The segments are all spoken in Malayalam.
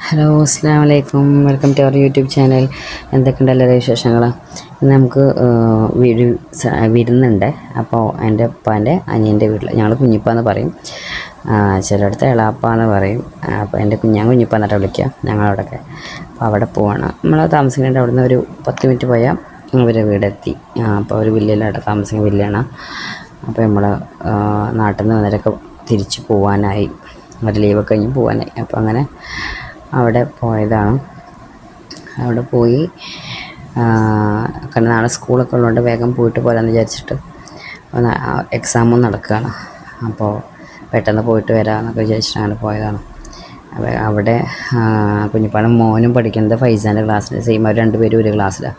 ഹലോ അസ്സാം വലൈക്കും, welcome to our YouTube channel. എന്തൊക്കെയുണ്ട് എല്ലാവരുടെ വിശേഷങ്ങൾ? ഇന്ന് നമുക്ക് വിരുന്നുണ്ട്. അപ്പോൾ എൻ്റെ ഉപ്പാൻ്റെ അനിയൻ്റെ വീട്ടിൽ, ഞങ്ങൾ കുഞ്ഞിപ്പാന്ന് പറയും, ചിലയിടത്ത് എളാപ്പാന്ന് പറയും. അപ്പോൾ ഞാൻ കുഞ്ഞിപ്പാന്നിട്ട് വിളിക്കുക ഞങ്ങളവിടെയൊക്കെ. അപ്പോൾ അവിടെ പോവാണ്. നമ്മൾ താമസിക്കുന്നതിൻ്റെ അവിടെ നിന്ന് ഒരു 10 മിനിറ്റ് പോയാൽ അവരെ വീടെത്തി. അപ്പോൾ ഒരു വില്ലയിലാണ് താമസിക്കുന്ന വില്ലയാണ്. അപ്പോൾ നമ്മൾ നാട്ടിൽ നിന്ന് വന്നവരൊക്കെ തിരിച്ച് പോകാനായി, ഒരു ലീവൊക്കെ കഴിഞ്ഞ് പോകാനായി. അപ്പോൾ അങ്ങനെ അവിടെ പോയതാണ്. അവിടെ പോയി കാരണം നാളെ സ്കൂളൊക്കെ ഉള്ളതുകൊണ്ട് വേഗം പോയിട്ട് പോരാമെന്ന് വിചാരിച്ചിട്ട് എക്സാമും നടക്കുകയാണ്. അപ്പോൾ പെട്ടെന്ന് പോയിട്ട് വരാമെന്നൊക്കെ വിചാരിച്ചിട്ട് അങ്ങനെ പോയതാണ്. അപ്പോൾ അവിടെ കുഞ്ഞിപ്പാടും മോനും പഠിക്കുന്നത് ഫൈസാൻ്റെ ക്ലാസ്സിൽ, സെയിം അവർ രണ്ടുപേരും ഒരു ക്ലാസ്സിലാണ്,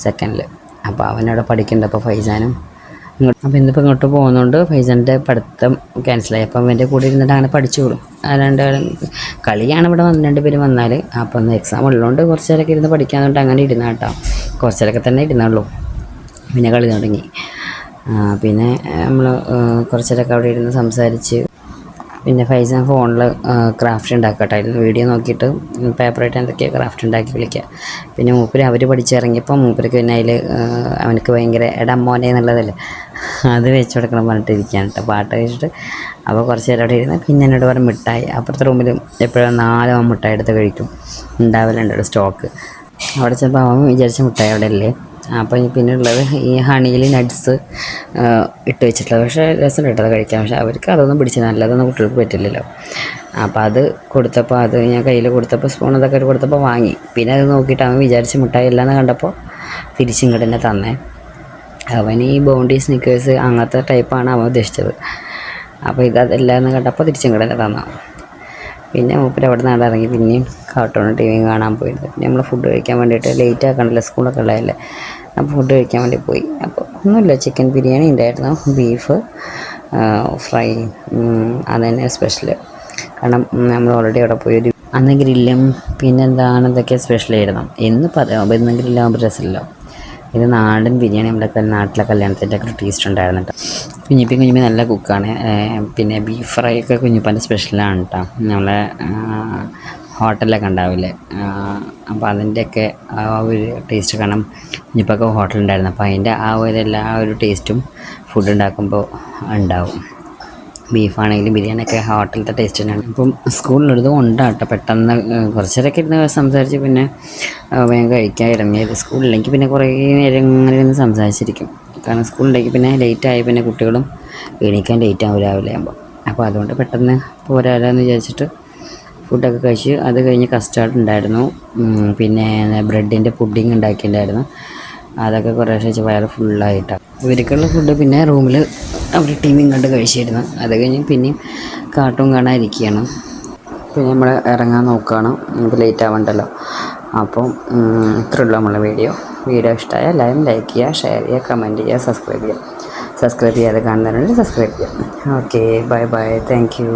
സെക്കൻഡിൽ. അപ്പോൾ അവനവിടെ പഠിക്കുന്നുണ്ട്. അപ്പോൾ ഫൈസാനും അപ്പോൾ ഇന്നിപ്പോൾ ഇങ്ങോട്ട് പോകുന്നതുകൊണ്ട് ഫൈസാൻ്റെ പഠിത്തം ക്യാൻസലായി. അപ്പം അവൻ്റെ കൂടെ ഇരുന്നിട്ട് അങ്ങനെ പഠിച്ചോളും. കളിയാണ് ഇവിടെ രണ്ടുപേരും വന്നാൽ. അപ്പോൾ ഒന്ന് എക്സാം ഉള്ളതുകൊണ്ട് കുറച്ച് നേരമൊക്കെ ഇരുന്ന് പഠിക്കാമെന്നുണ്ട് അങ്ങനെ ഇരുന്ന കേട്ടോ. കുറച്ച് നേരമൊക്കെ തന്നെ ഇരുന്നുള്ളൂ, പിന്നെ കളി തുടങ്ങി. പിന്നെ നമ്മൾ കുറച്ച് നേരമൊക്കെ അവിടെ ഇരുന്ന് സംസാരിച്ച്, പിന്നെ ഫൈസാൻ ഫോണിൽ ക്രാഫ്റ്റ് ഉണ്ടാക്കട്ടായിരുന്നു, വീഡിയോ നോക്കിയിട്ട് പേപ്പറായിട്ട് എന്തൊക്കെയാണ് ക്രാഫ്റ്റ് ഉണ്ടാക്കി വിളിക്കുക. പിന്നെ മൂപ്പര് അവർ പഠിച്ചിറങ്ങിയപ്പോൾ മൂപ്പർക്ക് പിന്നെ അതിൽ അവനക്ക് ഭയങ്കര മോനെ എന്നുള്ളതല്ലേ, അത് വെച്ച് കൊടുക്കണം പറഞ്ഞിട്ടിരിക്കുകയാണ് കേട്ടോ, പാട്ട് കഴിച്ചിട്ട്. അപ്പോൾ കുറച്ച് നേരം അവിടെ ഇരുന്ന് പിന്നെ എന്നോട് പറഞ്ഞ് മിഠായി, അപ്പുറത്തെ റൂമിൽ എപ്പോഴും 4 മിഠായി എടുത്ത് കഴിക്കും, ഉണ്ടാവലുണ്ട് ഒരു സ്റ്റോക്ക്. അവിടെ ചിലപ്പോൾ അവൻ വിചാരിച്ച മിഠായി അവിടെ അല്ലേ. അപ്പോൾ പിന്നെ ഉള്ളത് ഈ ഹണിയിൽ നട്ട്സ് ഇട്ട് വെച്ചിട്ടുള്ളത്. പക്ഷേ രസം ഇട്ടത് കഴിക്കാം. പക്ഷേ അവർക്ക് അതൊന്നും പിടിച്ച് നല്ലതൊന്നും കുട്ടികൾക്ക് പറ്റില്ലല്ലോ. അപ്പോൾ അത് കൊടുത്തപ്പോൾ, അത് ഞാൻ കയ്യിൽ കൊടുത്തപ്പോൾ സ്പൂൺ അതൊക്കെ കൊടുത്തപ്പോൾ വാങ്ങി. പിന്നെ അത് നോക്കിയിട്ട് അവൻ വിചാരിച്ച് മിഠായി ഇല്ലയെന്ന് കണ്ടപ്പോൾ തിരിച്ചിങ്ങോട്ട് തന്നെ തന്നേ. അവൻ ഈ ബോണ്ടി സ്നിക്കേഴ്സ് അങ്ങനത്തെ ടൈപ്പാണ് അവൻ ഉദ്ദേശിച്ചത്. അപ്പോൾ അതല്ല എന്ന് കണ്ടപ്പോൾ തിരിച്ചിങ്ങോട്ട് തന്നെ തന്നു. പിന്നെ മൂപ്പര് അവിടെ നിന്ന് ഇറങ്ങി പിന്നെയും കാർട്ടൂണും ടിവിയും കാണാൻ പോയിരുന്നു. പിന്നെ നമ്മൾ ഫുഡ് കഴിക്കാൻ വേണ്ടിയിട്ട് ലേറ്റ് ആക്കണമല്ലോ, സ്കൂളൊക്കെ ഉള്ളതല്ലേ. അപ്പോൾ ഫുഡ് കഴിക്കാൻ വേണ്ടി പോയി. അപ്പോൾ ഒന്നുമില്ല, ചിക്കൻ ബിരിയാണി ഉണ്ടായിരുന്നു, ബീഫ് ഫ്രൈ, അത് തന്നെ സ്പെഷ്യൽ. കാരണം നമ്മൾ ഓൾറെഡി അവിടെ പോയി ഒരു അന്ന് ഗ്രില്ലും പിന്നെന്താണ് എന്തൊക്കെയാണ് സ്പെഷ്യലായിരുന്നു. ഇന്ന് ഗ്രില്ലാകുമ്പോൾ രസമല്ലോ. ഇത് നാടൻ ബിരിയാണി, നമ്മുടെ നാട്ടിലെ കല്യാണത്തിൻ്റെ ഒക്കെ ടേസ്റ്റ് ഉണ്ടായിരുന്നു കേട്ടോ. കുഞ്ഞിപ്പി നല്ല കുക്കാണ്. പിന്നെ ബീഫ് ഫ്രൈ ഒക്കെ കുഞ്ഞിപ്പാൻ്റെ സ്പെഷ്യലാണ് കേട്ടോ. നമ്മളെ ഹോട്ടലിലൊക്കെ ഉണ്ടാവില്ലേ, അപ്പോൾ അതിൻ്റെയൊക്കെ ആ ഒരു ടേസ്റ്റ്. കാരണം കുഞ്ഞിപ്പൊക്കെ ഹോട്ടലുണ്ടായിരുന്നു, അപ്പോൾ അതിൻ്റെ ആ ഒരു ടേസ്റ്റും ഫുഡ് ഉണ്ടാക്കുമ്പോൾ ഉണ്ടാവും. ബീഫാണെങ്കിലും ബിരിയാണിയൊക്കെ ഹോട്ടലത്തെ ടേസ്റ്റ് തന്നെയാണ്. അപ്പം സ്കൂളിലൊരിത് കൊണ്ടാട്ടോ പെട്ടെന്ന് കുറച്ച് നേരമൊക്കെ ഇരുന്ന് സംസാരിച്ച് പിന്നെ വേഗം കഴിക്കാൻ ഇറങ്ങിയത്. സ്കൂളില്ലെങ്കിൽ പിന്നെ കുറേ നേരം ഇങ്ങനെ ഇരുന്ന് സംസാരിച്ചിരിക്കും. കാരണം സ്കൂളുണ്ടെങ്കിൽ പിന്നെ ലേറ്റായി പിന്നെ കുട്ടികളും എണീക്കാൻ ലേറ്റാവും രാവിലെ ആകുമ്പോൾ. അപ്പോൾ അതുകൊണ്ട് പെട്ടെന്ന് പോരാലെന്ന് വിചാരിച്ചിട്ട് ഫുഡൊക്കെ കഴിച്ച്, അത് കഴിഞ്ഞ് കസ്റ്റാർഡ് ഉണ്ടായിരുന്നു, പിന്നെ ബ്രെഡിൻ്റെ പുഡിങ് ഉണ്ടാക്കിയിട്ടുണ്ടായിരുന്നു. അതൊക്കെ കുറേ കഴിച്ച് വയറ് ഫുള്ളായിട്ടാണ്. ഇവർക്കുള്ള ഫുഡ് പിന്നെ റൂമിൽ അവർ ടീമിയും കണ്ട് കഴിച്ചിരുന്നു. അത് കഴിഞ്ഞ് പിന്നെയും കാർട്ടൂൺ കാണാതിരിക്കുകയാണ്. പിന്നെ നമ്മൾ ഇറങ്ങാൻ നോക്കുകയാണ്, നമുക്ക് ലേറ്റ് ആവണ്ടല്ലോ. അപ്പം ഇത്രയുള്ളൂ നമ്മളെ വീഡിയോ ഇഷ്ടമായാൽ എല്ലാവരും ലൈക്ക് ചെയ്യുക, ഷെയർ ചെയ്യുക, കമൻറ്റ് ചെയ്യുക, സബ്സ്ക്രൈബ് ചെയ്യാതെ കാണുന്നവരുണ്ടെങ്കിൽ സബ്സ്ക്രൈബ് ചെയ്യുക. Okay, bye bye, thank you.